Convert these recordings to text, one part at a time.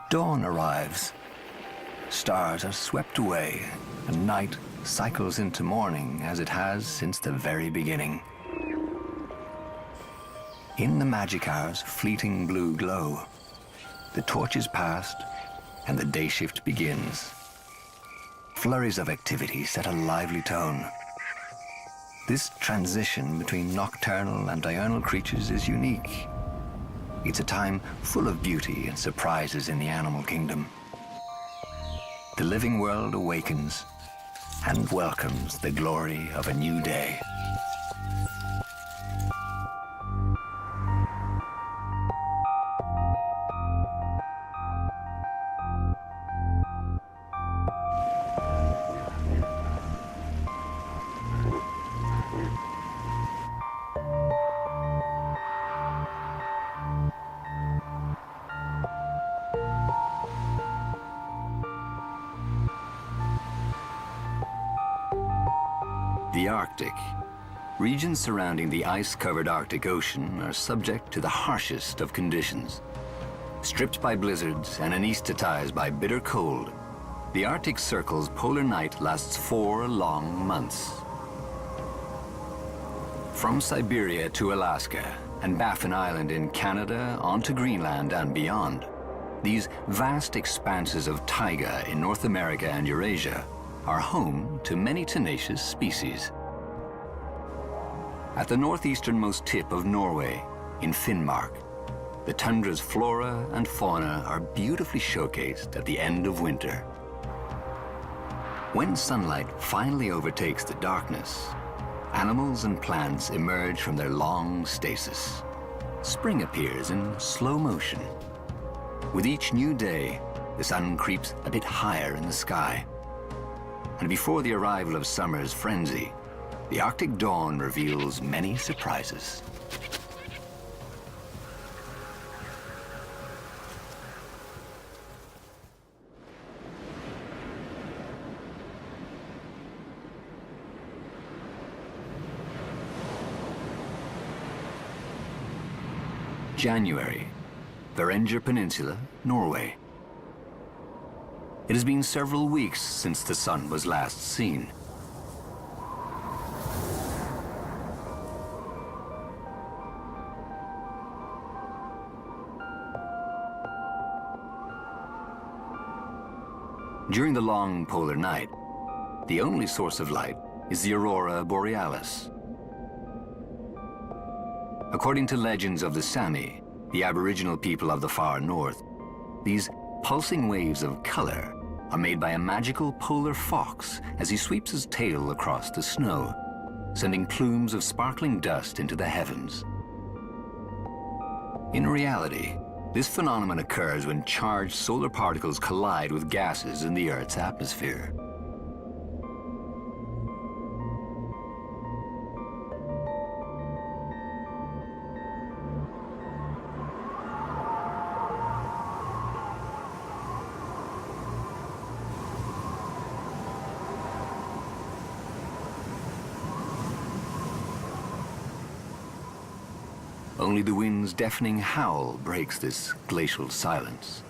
Dawn arrives. Stars are swept away, and night cycles into morning as it has since the very beginning. In the magic hour's fleeting blue glow, the torch is passed and the day shift begins. Flurries of activity set a lively tone. This transition between nocturnal and diurnal creatures is unique. It's a time full of beauty and surprises in the animal kingdom. The living world awakens and welcomes the glory of a new day. The Arctic. Regions surrounding the ice-covered Arctic Ocean are subject to the harshest of conditions. Stripped by blizzards and anesthetized by bitter cold, the Arctic Circle's polar night lasts 4 long months. From Siberia to Alaska and Baffin Island in Canada on to Greenland and beyond, these vast expanses of taiga in North America and Eurasia are home to many tenacious species. At the northeasternmost tip of Norway, in Finnmark, the tundra's flora and fauna are beautifully showcased at the end of winter. When sunlight finally overtakes the darkness, animals and plants emerge from their long stasis. Spring appears in slow motion. With each new day, the sun creeps a bit higher in the sky. And before the arrival of summer's frenzy, the Arctic dawn reveals many surprises. January, Varengia Peninsula, Norway. It has been several weeks since the sun was last seen. During the long polar night, the only source of light is the aurora borealis. According to legends of the Sami, the Aboriginal people of the far north, these pulsing waves of color are made by a magical polar fox as he sweeps his tail across the snow, sending plumes of sparkling dust into the heavens. In reality, this phenomenon occurs when charged solar particles collide with gases in the Earth's atmosphere. Only the wind's deafening howl breaks this glacial silence.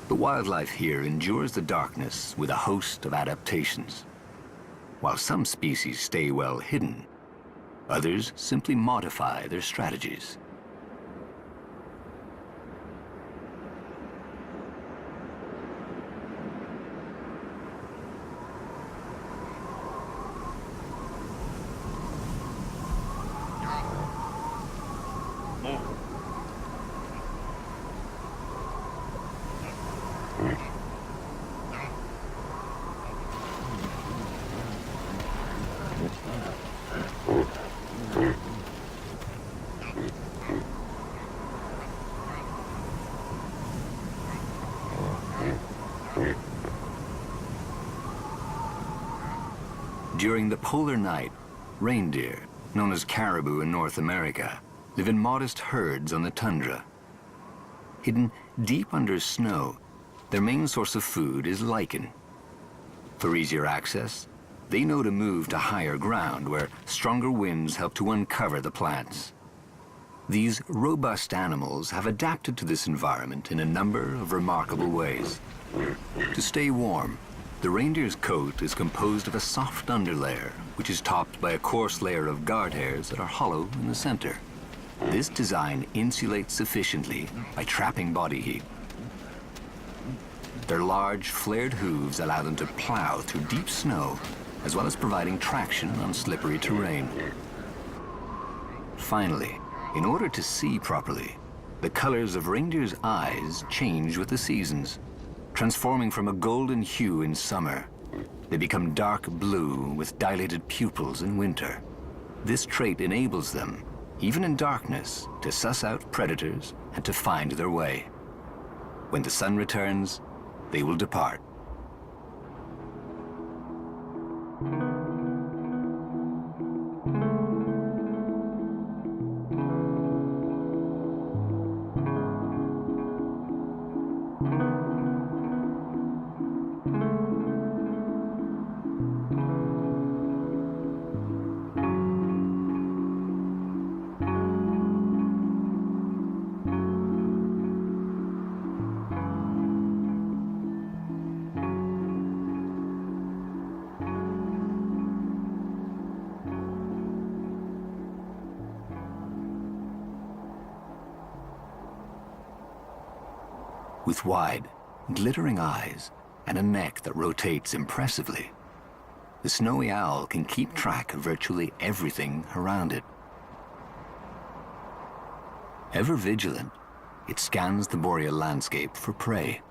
The wildlife here endures the darkness with a host of adaptations. While some species stay well hidden, others simply modify their strategies. During the polar night, reindeer, known as caribou in North America, live in modest herds on the tundra. Hidden deep under snow, their main source of food is lichen. For easier access, they know to move to higher ground where stronger winds help to uncover the plants. These robust animals have adapted to this environment in a number of remarkable ways. To stay warm, the reindeer's coat is composed of a soft underlayer, which is topped by a coarse layer of guard hairs that are hollow in the center. This design insulates sufficiently by trapping body heat. Their large, flared hooves allow them to plow through deep snow, as well as providing traction on slippery terrain. Finally, in order to see properly, the colors of reindeer's eyes change with the seasons. Transforming from a golden hue in summer, they become dark blue with dilated pupils in winter. This trait enables them, even in darkness, to suss out predators and to find their way. When the sun returns, they will depart. With wide, glittering eyes and a neck that rotates impressively, the snowy owl can keep track of virtually everything around it. Ever vigilant, it scans the boreal landscape for prey.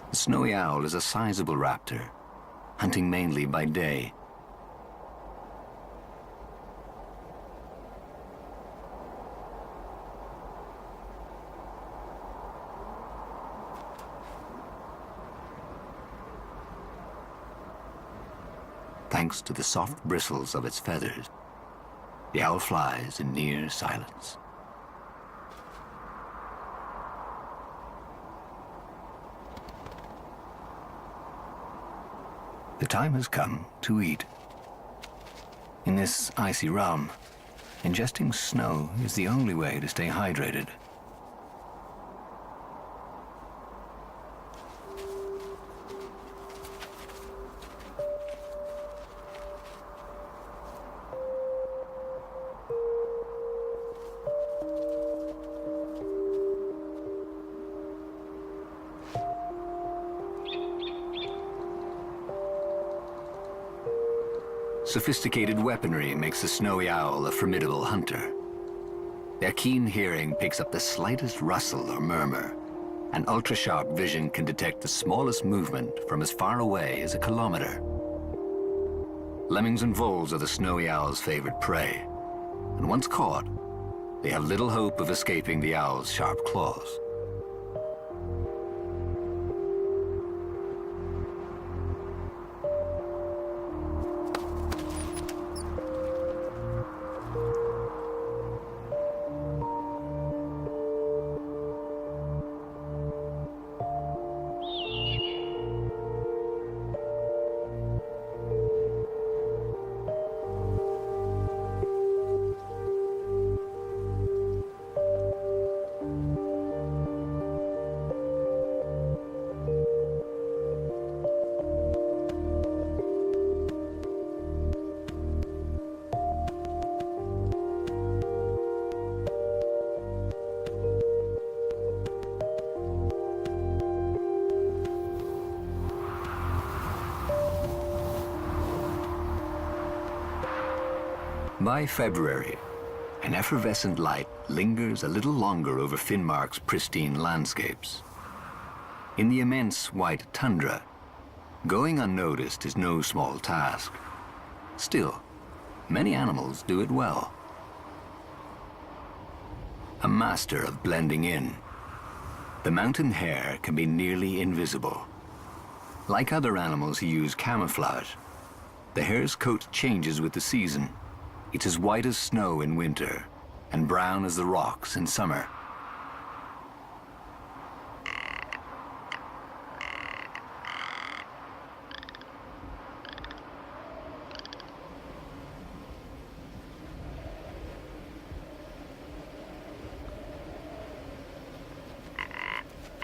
The snowy owl is a sizable raptor, hunting mainly by day. Thanks to the soft bristles of its feathers, the owl flies in near silence. The time has come to eat. In this icy realm, ingesting snow is the only way to stay hydrated. Sophisticated weaponry makes the snowy owl a formidable hunter. Their keen hearing picks up the slightest rustle or murmur, and ultra-sharp vision can detect the smallest movement from as far away as a kilometer. Lemmings and voles are the snowy owl's favorite prey, and once caught, they have little hope of escaping the owl's sharp claws. By February, an effervescent light lingers a little longer over Finnmark's pristine landscapes. In the immense white tundra, going unnoticed is no small task. Still, many animals do it well. A master of blending in, the mountain hare can be nearly invisible. Like other animals who use camouflage, the hare's coat changes with the season. It's as white as snow in winter and brown as the rocks in summer.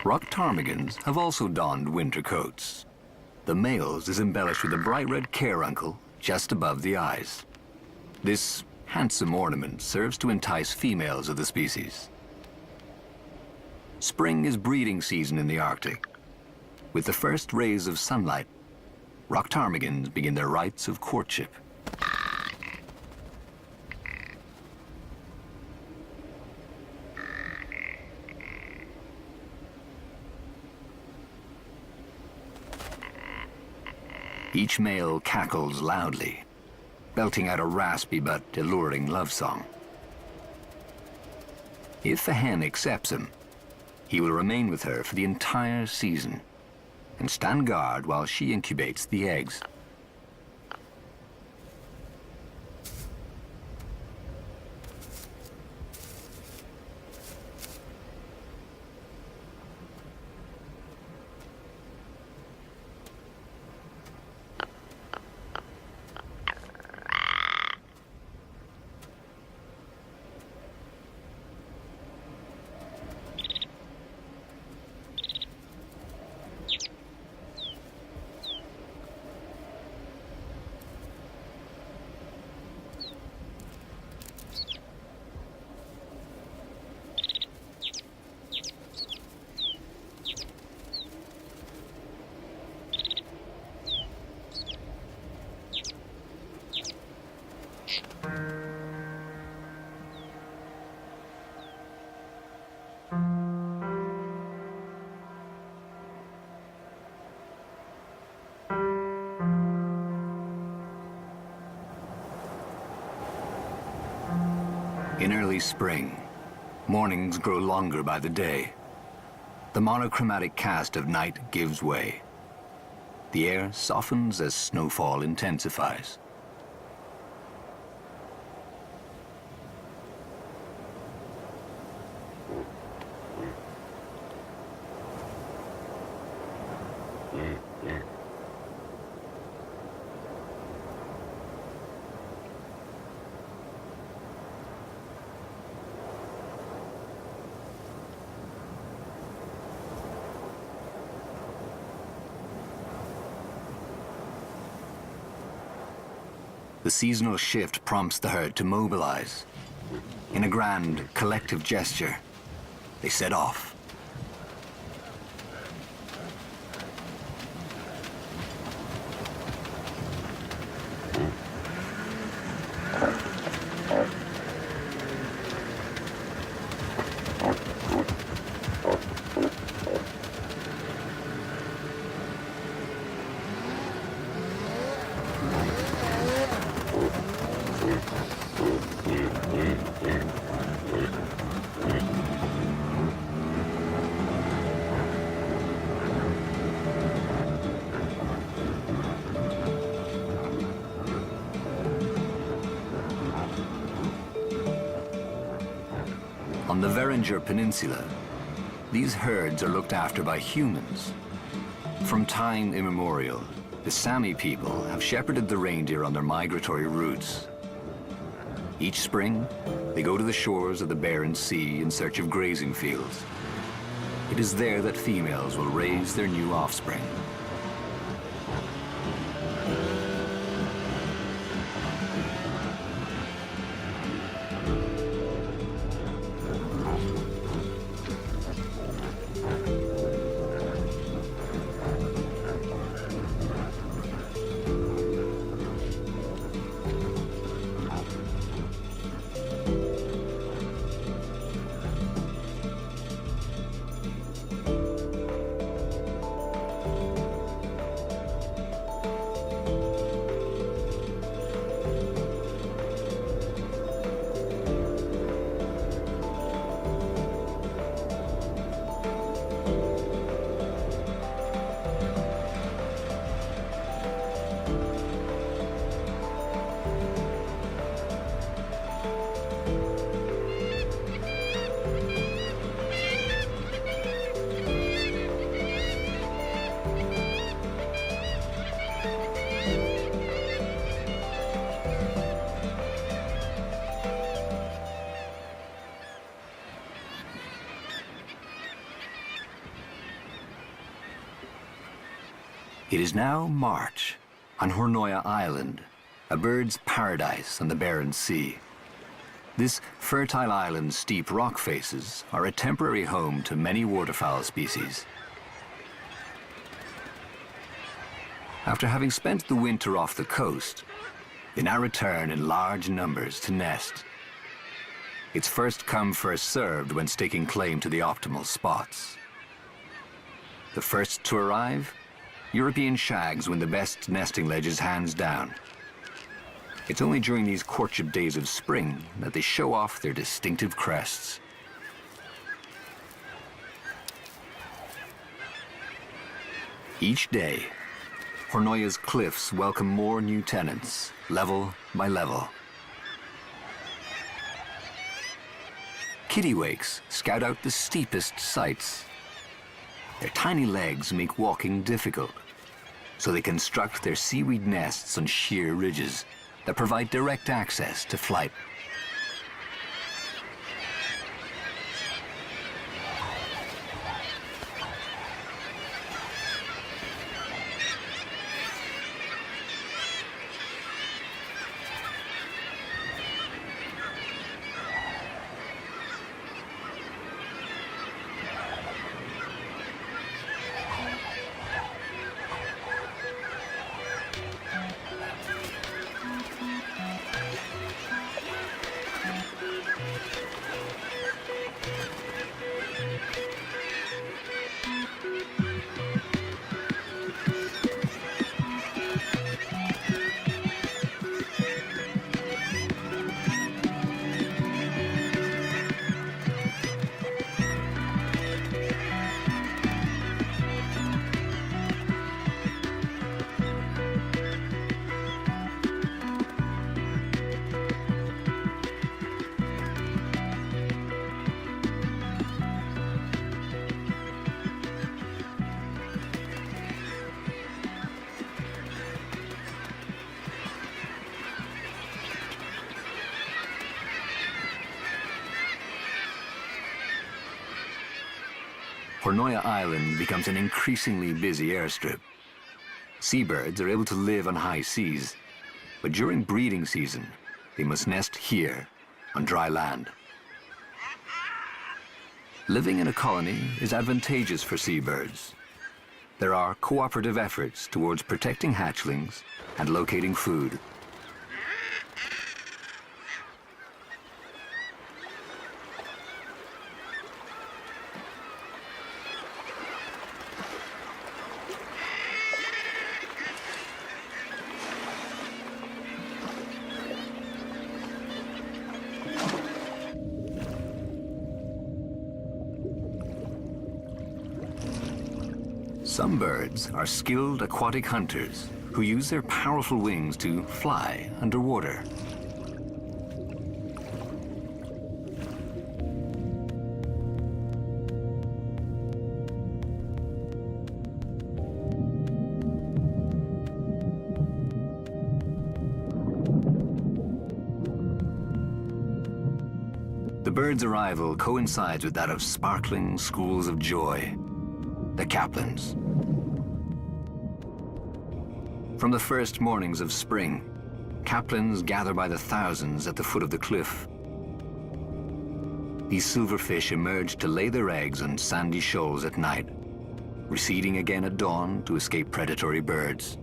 Rock ptarmigans have also donned winter coats. The male's is embellished with a bright red caruncle just above the eyes. This handsome ornament serves to entice females of the species. Spring is breeding season in the Arctic. With the first rays of sunlight, rock ptarmigans begin their rites of courtship. Each male cackles loudly, belting out a raspy but alluring love song. If a hen accepts him, he will remain with her for the entire season and stand guard while she incubates the eggs. In early spring, mornings grow longer by the day. The monochromatic cast of night gives way. The air softens as snowfall intensifies. The seasonal shift prompts the herd to mobilize. In a grand, collective gesture, they set off. On the Reindeer Peninsula, these herds are looked after by humans. From time immemorial, the Sami people have shepherded the reindeer on their migratory routes. Each spring, they go to the shores of the Barents Sea in search of grazing fields. It is there that females will raise their new offspring. It is now March on Hornoya Island, a bird's paradise on the Barents Sea. This fertile island's steep rock faces are a temporary home to many waterfowl species. After having spent the winter off the coast, they now return in large numbers to nest. It's first come, first served when staking claim to the optimal spots. The first to arrive, European shags win the best nesting ledges hands down. It's only during these courtship days of spring that they show off their distinctive crests. Each day, Hornoya's cliffs welcome more new tenants, level by level. Kittiwakes scout out the steepest sites. Their tiny legs make walking difficult, so they construct their seaweed nests on sheer ridges that provide direct access to flight. Hornoya Island becomes an increasingly busy airstrip. Seabirds are able to live on high seas, but during breeding season, they must nest here, on dry land. Living in a colony is advantageous for seabirds. There are cooperative efforts towards protecting hatchlings and locating food. Some birds are skilled aquatic hunters who use their powerful wings to fly underwater. The bird's arrival coincides with that of sparkling schools of joy, the caplins. From the first mornings of spring, caplins gather by the thousands at the foot of the cliff. These silverfish emerge to lay their eggs on sandy shoals at night, receding again at dawn to escape predatory birds.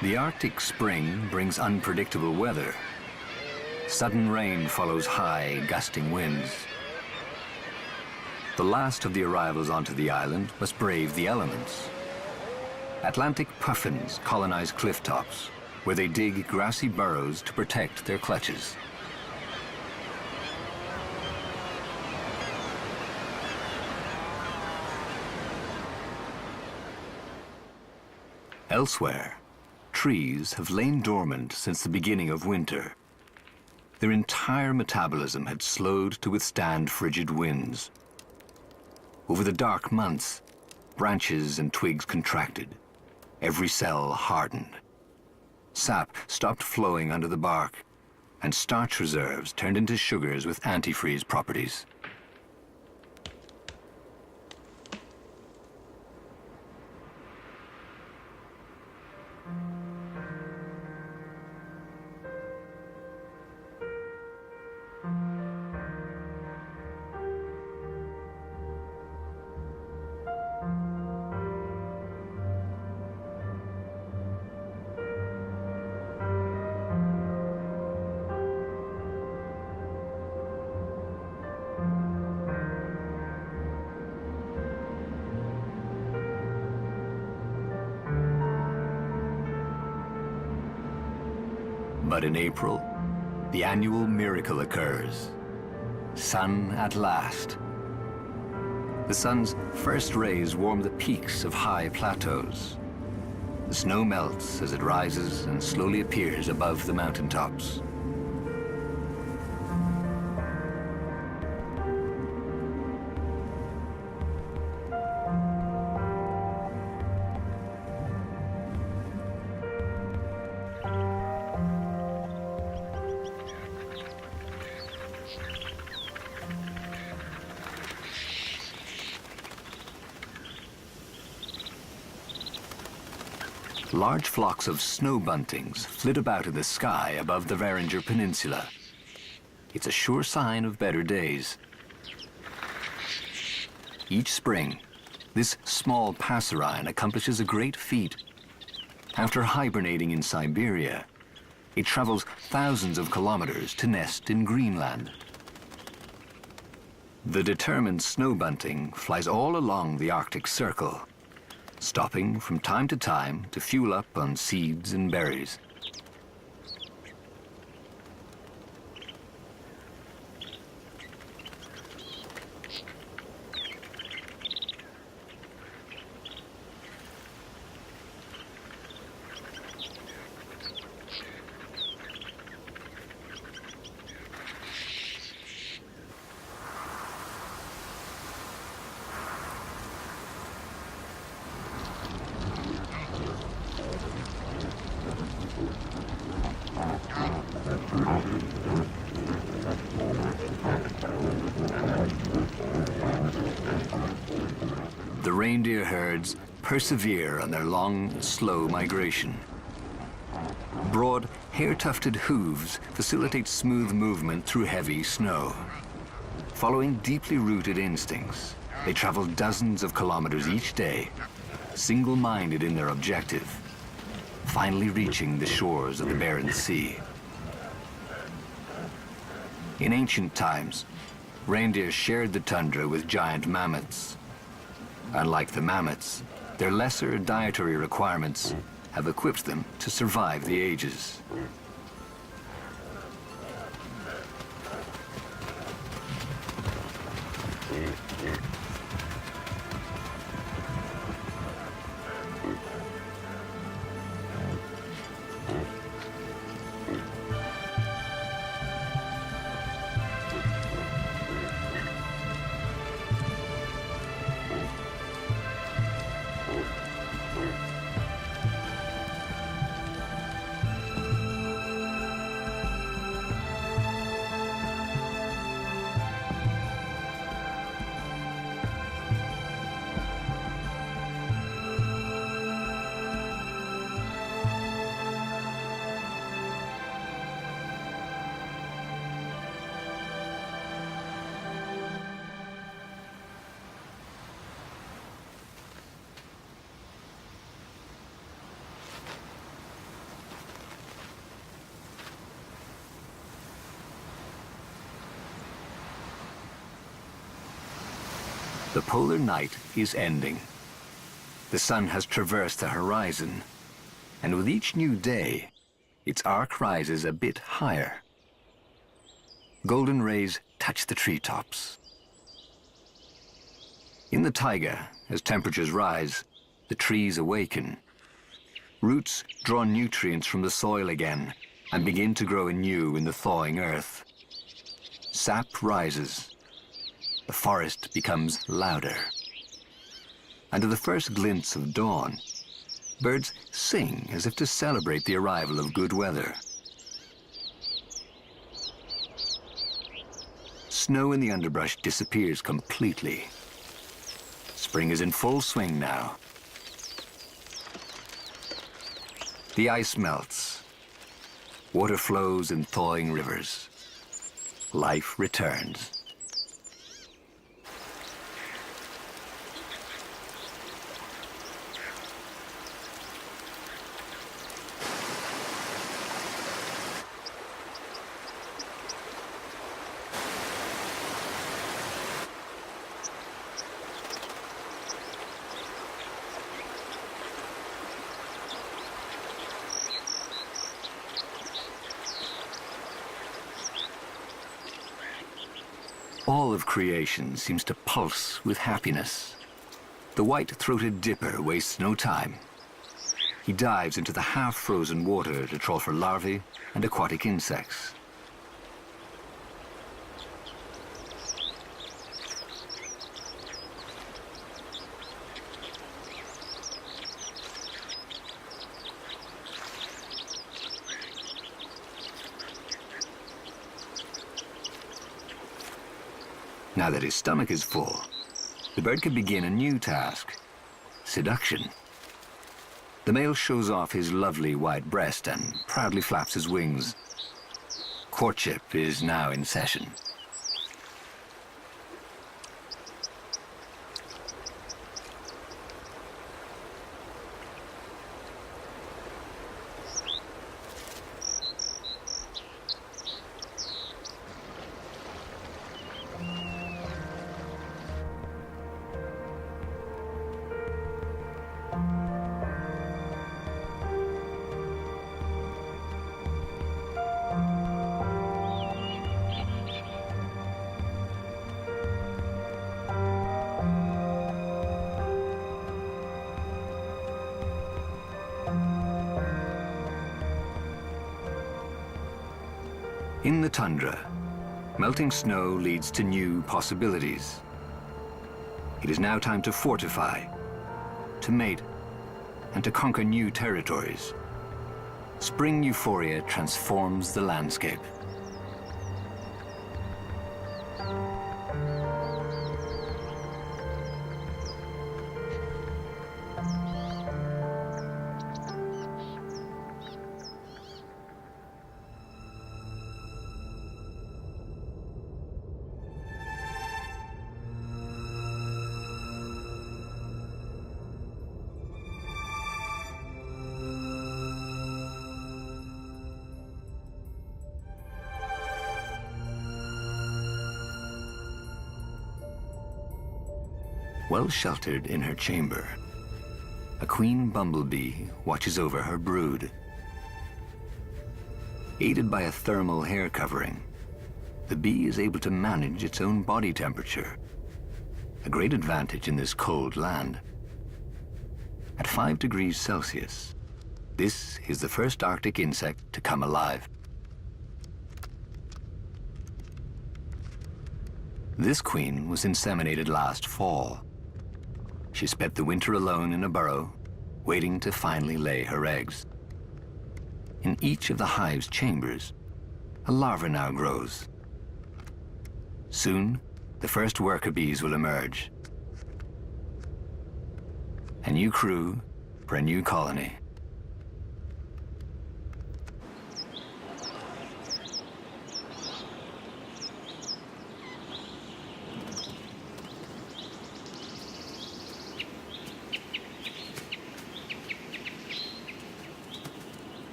The Arctic spring brings unpredictable weather. Sudden rain follows high, gusting winds. The last of the arrivals onto the island must brave the elements. Atlantic puffins colonize cliff tops, where they dig grassy burrows to protect their clutches. Elsewhere, trees have lain dormant since the beginning of winter. Their entire metabolism had slowed to withstand frigid winds. Over the dark months, branches and twigs contracted. Every cell hardened. Sap stopped flowing under the bark, and starch reserves turned into sugars with antifreeze properties. But in April, the annual miracle occurs. Sun at last. The sun's first rays warm the peaks of high plateaus. The snow melts as it rises and slowly appears above the mountaintops. Large flocks of snow buntings flit about in the sky above the Reindeer Peninsula. It's a sure sign of better days. Each spring, this small passerine accomplishes a great feat. After hibernating in Siberia, it travels thousands of kilometers to nest in Greenland. The determined snow bunting flies all along the Arctic Circle, stopping from time to fuel up on seeds and berries. The reindeer herds persevere on their long, slow migration. Broad, hair-tufted hooves facilitate smooth movement through heavy snow. Following deeply rooted instincts, they travel dozens of kilometers each day, single-minded in their objective, finally reaching the shores of the Barents Sea. In ancient times, reindeer shared the tundra with giant mammoths. Unlike the mammoths, their lesser dietary requirements have equipped them to survive the ages. The polar night is ending. The sun has traversed the horizon, and with each new day, its arc rises a bit higher. Golden rays touch the treetops. In the taiga, as temperatures rise, the trees awaken. Roots draw nutrients from the soil again and begin to grow anew in the thawing earth. Sap rises. The forest becomes louder. Under the first glints of dawn, birds sing as if to celebrate the arrival of good weather. Snow in the underbrush disappears completely. Spring is in full swing now. The ice melts. Water flows in thawing rivers. Life returns. All of creation seems to pulse with happiness. The white-throated dipper wastes no time. He dives into the half-frozen water to trawl for larvae and aquatic insects. Now that his stomach is full, the bird can begin a new task: seduction. The male shows off his lovely white breast and proudly flaps his wings. Courtship is now in session. In the tundra, melting snow leads to new possibilities. It is now time to fortify, to mate, and to conquer new territories. Spring euphoria transforms the landscape. Well sheltered in her chamber, a queen bumblebee watches over her brood. Aided by a thermal hair covering, the bee is able to manage its own body temperature, a great advantage in this cold land. At 5 degrees Celsius, this is the first Arctic insect to come alive. This queen was inseminated last fall. She spent the winter alone in a burrow, waiting to finally lay her eggs. In each of the hive's chambers, a larva now grows. Soon, the first worker bees will emerge. A new crew for a new colony.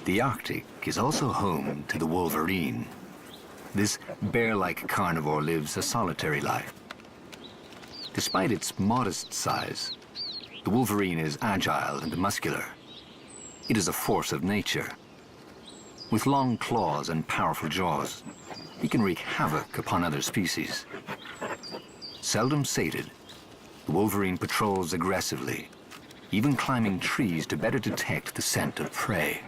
The Arctic is also home to the Wolverine. This bear-like carnivore lives a solitary life. Despite its modest size, the Wolverine is agile and muscular. It is a force of nature. With long claws and powerful jaws, he can wreak havoc upon other species. Seldom sated, the Wolverine patrols aggressively, even climbing trees to better detect the scent of prey.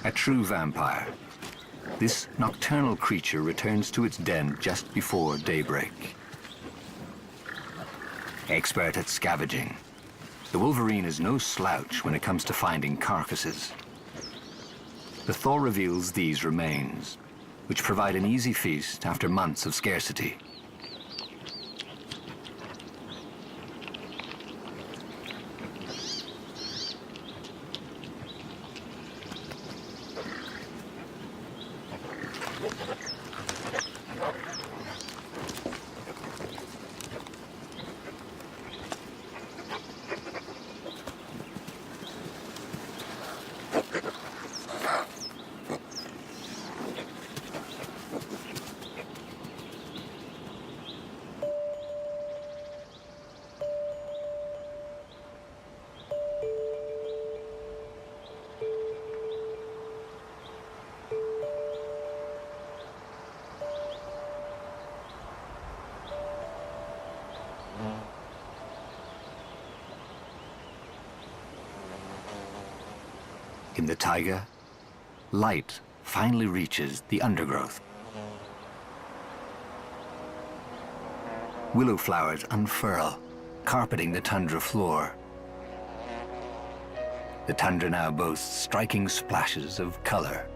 A true vampire, this nocturnal creature returns to its den just before daybreak. Expert at scavenging, the Wolverine is no slouch when it comes to finding carcasses. The thaw reveals these remains, which provide an easy feast after months of scarcity. In the taiga, light finally reaches the undergrowth. Willow flowers unfurl, carpeting the tundra floor. The tundra now boasts striking splashes of color.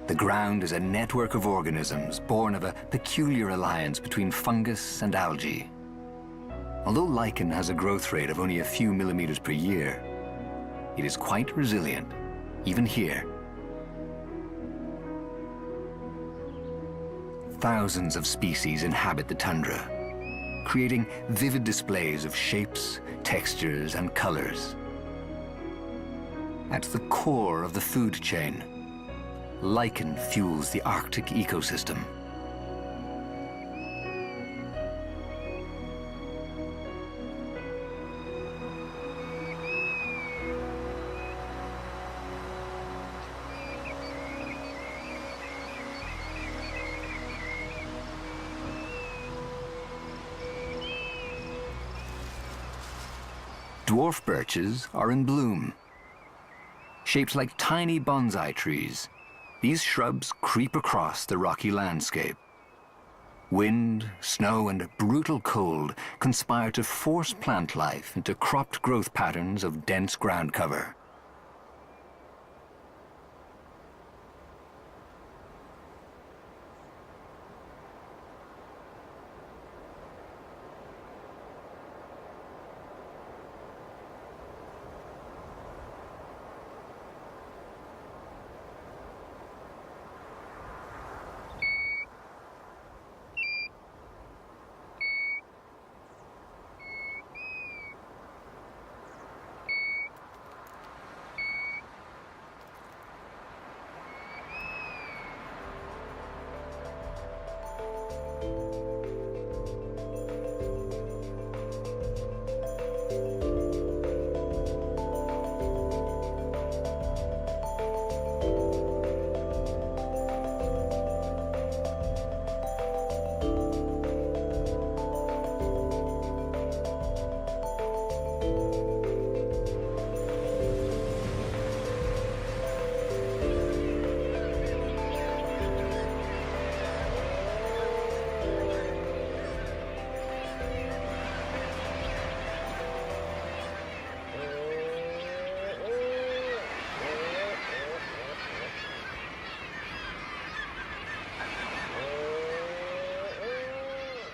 The ground is a network of organisms born of a peculiar alliance between fungus and algae. Although lichen has a growth rate of only a few millimeters per year, it is quite resilient, even here. Thousands of species inhabit the tundra, creating vivid displays of shapes, textures, and colors. At the core of the food chain, lichen fuels the Arctic ecosystem. Dwarf birches are in bloom. Shaped like tiny bonsai trees, these shrubs creep across the rocky landscape. Wind, snow, and brutal cold conspire to force plant life into cropped growth patterns of dense ground cover.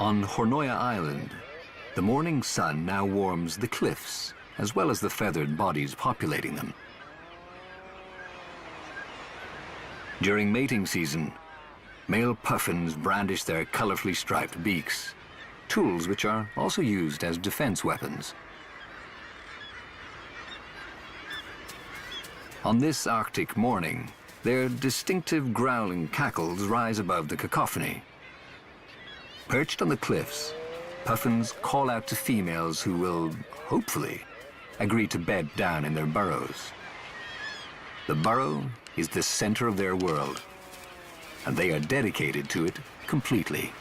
On Hornoya Island, the morning sun now warms the cliffs, as well as the feathered bodies populating them. During mating season, male puffins brandish their colorfully striped beaks, tools which are also used as defense weapons. On this Arctic morning, their distinctive growling cackles rise above the cacophony. Perched on the cliffs, puffins call out to females who will, hopefully, agree to bed down in their burrows. The burrow is the center of their world, and they are dedicated to it completely.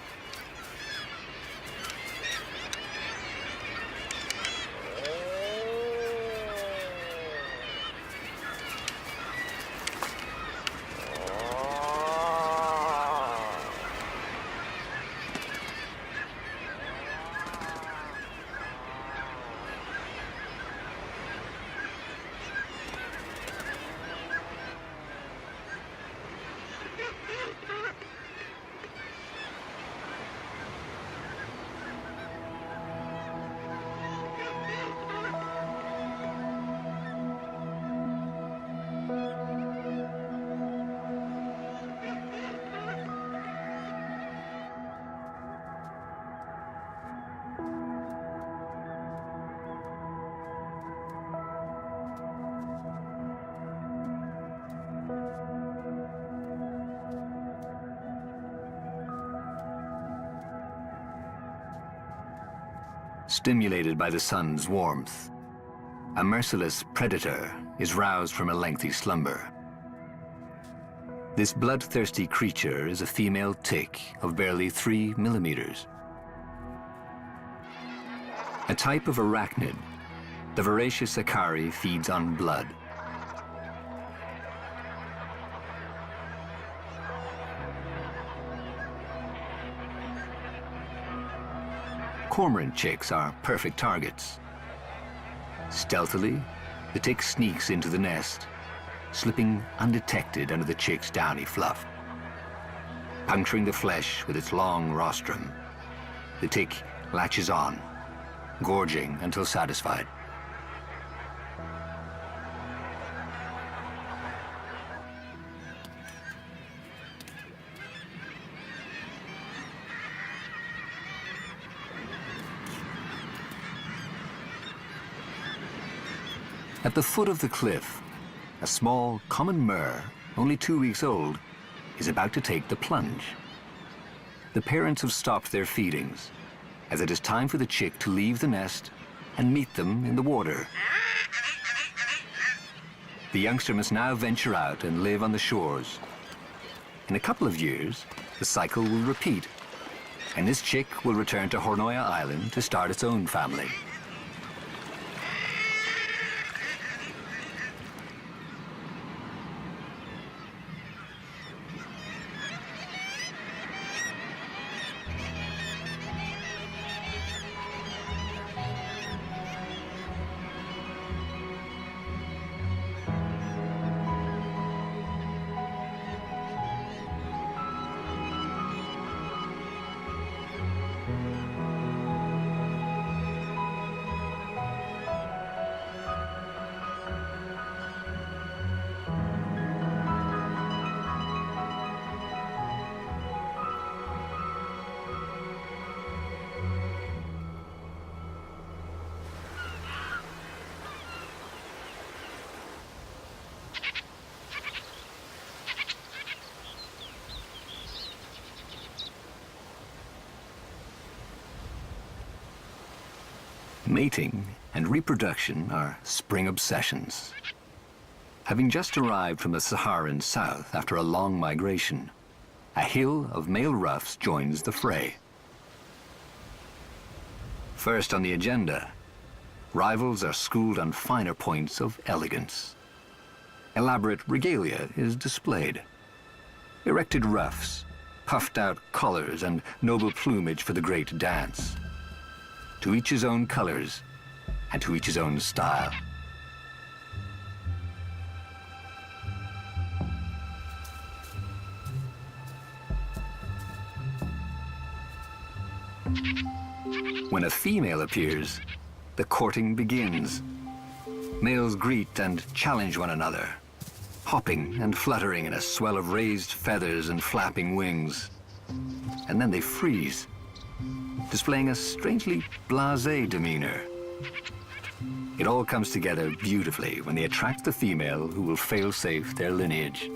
Stimulated by the sun's warmth, a merciless predator is roused from a lengthy slumber. This bloodthirsty creature is a female tick of barely 3 millimeters. A type of arachnid, the voracious Acari feeds on blood. Cormorant chicks are perfect targets. Stealthily, the tick sneaks into the nest, slipping undetected under the chick's downy fluff. Puncturing the flesh with its long rostrum, the tick latches on, gorging until satisfied. At the foot of the cliff, a small common murre, only 2 weeks old, is about to take the plunge. The parents have stopped their feedings, as it is time for the chick to leave the nest and meet them in the water. The youngster must now venture out and live on the shores. In a couple of years, the cycle will repeat, and this chick will return to Hornoya Island to start its own family. Mating and reproduction are spring obsessions. Having just arrived from the Saharan south after a long migration, a hill of male ruffs joins the fray. First on the agenda, rivals are schooled on finer points of elegance. Elaborate regalia is displayed. Erected ruffs, puffed out collars, and noble plumage for the great dance. To each his own colors, and to each his own style. When a female appears, the courting begins. Males greet and challenge one another, hopping and fluttering in a swell of raised feathers and flapping wings. And then they freeze, displaying a strangely blasé demeanor. It all comes together beautifully when they attract the female who will fail-safe their lineage.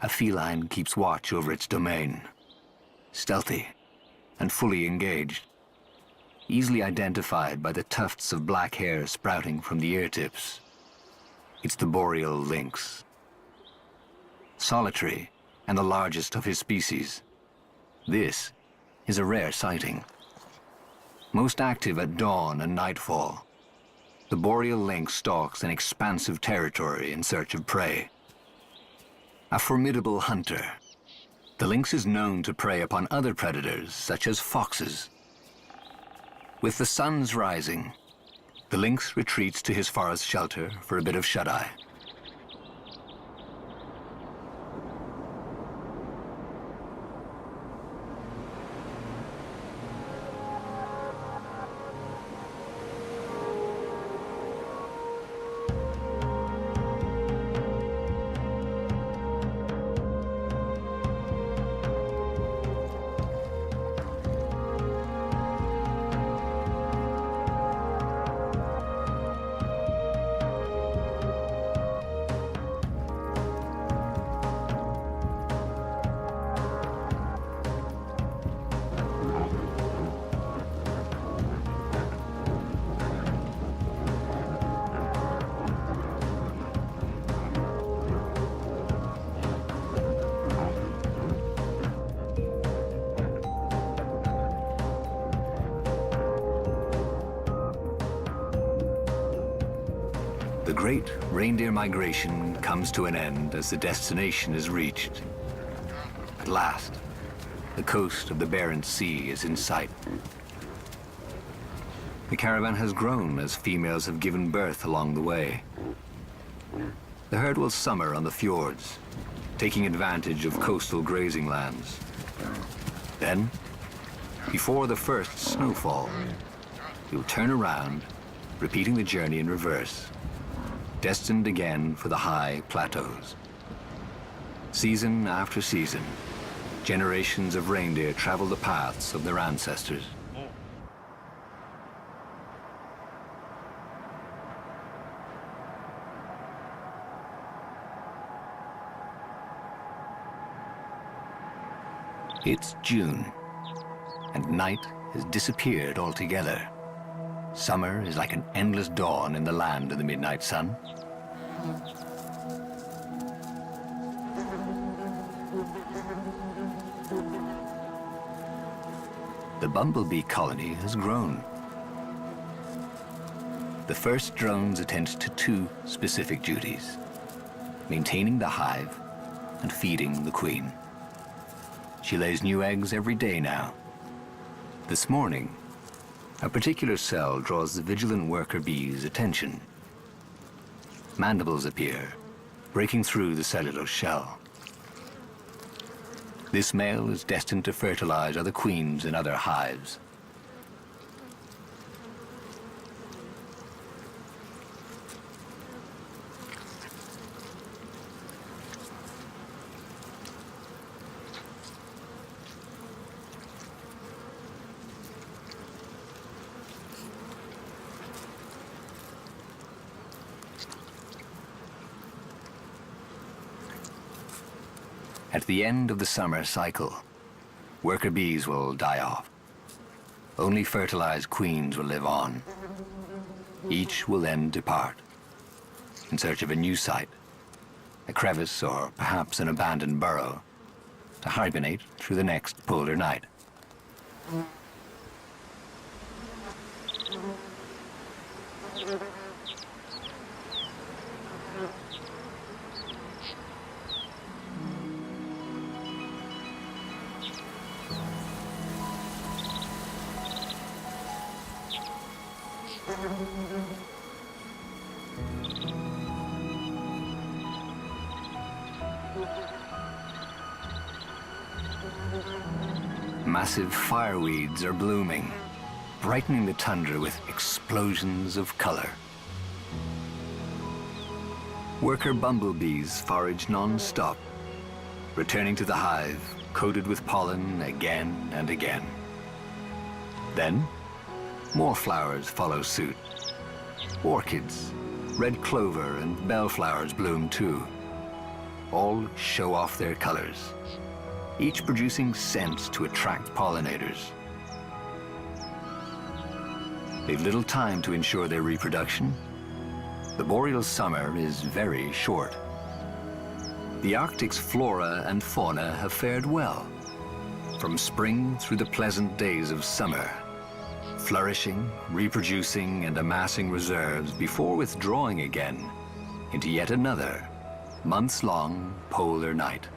A feline keeps watch over its domain, stealthy and fully engaged, easily identified by the tufts of black hair sprouting from the ear tips. It's the boreal lynx. Solitary and the largest of his species, this is a rare sighting. Most active at dawn and nightfall, the boreal lynx stalks an expansive territory in search of prey. A formidable hunter, the lynx is known to prey upon other predators, such as foxes. With the sun's rising, the lynx retreats to his forest shelter for a bit of shut-eye. The great reindeer migration comes to an end as the destination is reached. At last, the coast of the Barents Sea is in sight. The caravan has grown as females have given birth along the way. The herd will summer on the fjords, taking advantage of coastal grazing lands. Then, before the first snowfall, you'll turn around, repeating the journey in reverse, destined again for the high plateaus. Season after season, generations of reindeer travel the paths of their ancestors. It's June, and night has disappeared altogether. Summer is like an endless dawn in the land of the midnight sun. The Bumble Bee Colony has grown. The first drones attend to two specific duties: maintaining the hive and feeding the queen. She lays new eggs every day now. This morning, a particular cell draws the vigilant worker bee's attention. Mandibles appear, breaking through the cellulose shell. This male is destined to fertilize other queens in other hives. At the end of the summer cycle, worker bees will die off. Only fertilized queens will live on. Each will then depart in search of a new site, a crevice or perhaps an abandoned burrow, to hibernate through the next polar night. Massive fireweeds are blooming, brightening the tundra with explosions of color. Worker bumblebees forage non-stop, returning to the hive coated with pollen again and again. Then, more flowers follow suit. Orchids, red clover, and bellflowers bloom too. All show off their colors, each producing scents to attract pollinators. They've little time to ensure their reproduction. The boreal summer is very short. The Arctic's flora and fauna have fared well, from spring through the pleasant days of summer, flourishing, reproducing, and amassing reserves before withdrawing again into yet another months-long polar night.